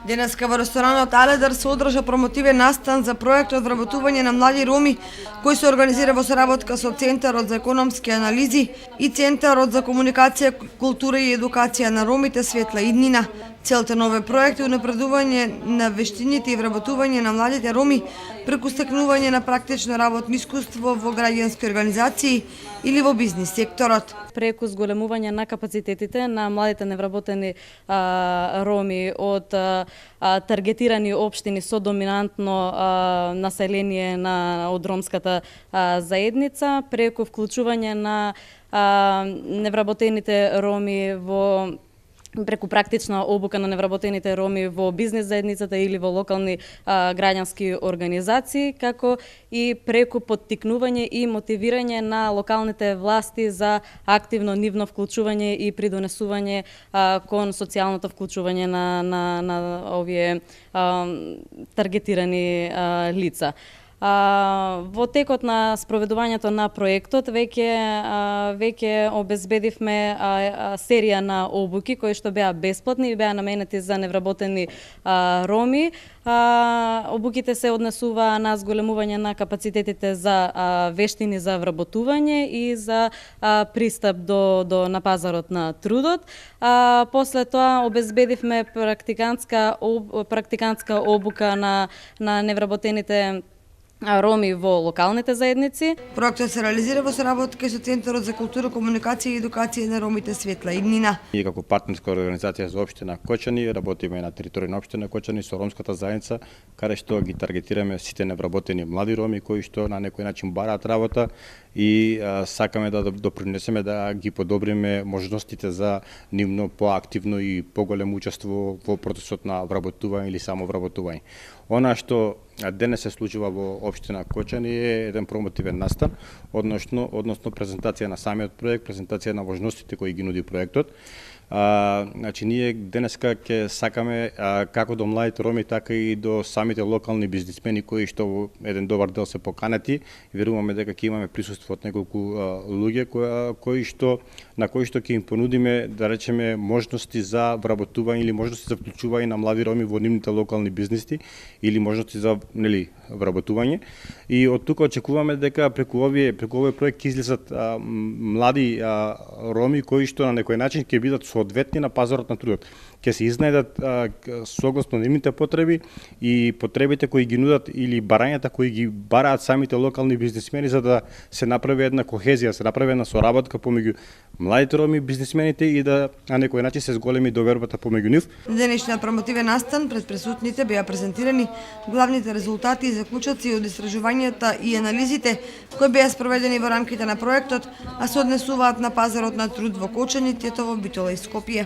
Денеска во ресторанот Аледар се одржа промотивен настан за проектот вработување на млади роми, кој се организира во соработка со Центарот за економски анализи и Центарот за комуникација, култура и едукација на ромите Светла Иднина. Целта на овој проект е унапредување на вештините и вработување на младите роми преку стекнување на практично работно искуство во граѓански организации или во бизнис секторот. Преку зголемување на капацитетите на младите невработени роми од таргетирани општини со доминантно население од ромската заедница, преку вклучување на невработените роми преку практична обука на невработените роми во бизнес заедницата или во локални граѓански организации, како и преку поттикнување и мотивирање на локалните власти за активно нивно вклучување и придонесување кон социјалното вклучување на овие таргетирани лица. Во текот на спроведувањето на проектот веќе обезбедивме серија на обуки кои што беа бесплатни и беа наменети за невработени роми. Обуките се однесуваа на зголемување на капацитетите за вештини за вработување и за пристап на пазарот на трудот. После тоа обезбедивме практикантска обука на невработените роми во локалните заедници. Проектот се реализира во соработка со Центарот за култура, комуникација и едукација на ромите Светла Иднина. Ние како партнерска организација за општина Кочани работиме на територија на општина Кочани со ромската заедница, каде што ги таргетираме сите невработени млади роми кои што на некој начин бараат работа и сакаме да допринесеме да ги подобриме можностите за нивно поактивно и поголемо учество во процесот на вработување или само вработување. Она што денес се случува во општина Кочани е еден промотивен настан, односно презентација на самиот проект, презентација на можностите кои ги нуди проектот. Значи ние денеска ќе сакаме како до младите роми, така и до самите локални бизнисмени кои што во еден добар дел се поканети. Веруваме дека ќе имаме присуство од неколку луѓе на кои што ќе им понудиме, да речеме, можности за вработување или можности за вклучување на млади роми во нивните локални бизниси или можности за вработување. И од тука очекуваме дека преку овој проект ќе излезат млади роми кои што на некој начин ќе бидат соодветни на пазарот на трудот. Ќе се изнајдат согласно нивните потреби и потребите кои ги нудат или барањата кои ги бараат самите локални бизнисмени, за да се направи една кохезија, се направи една соработка помеѓу младите роми бизнисмените и да на некој начин се зголеми довербата помеѓу нив. Денешниот промотивен настан пред присутните беа презентирани главните резултати и заклучоци од истражувањата и анализите кои беа спроведени во рамките на проектот, а се однесуваат на пазарот на труд во Кочани, Тетово, Битола и Скопје.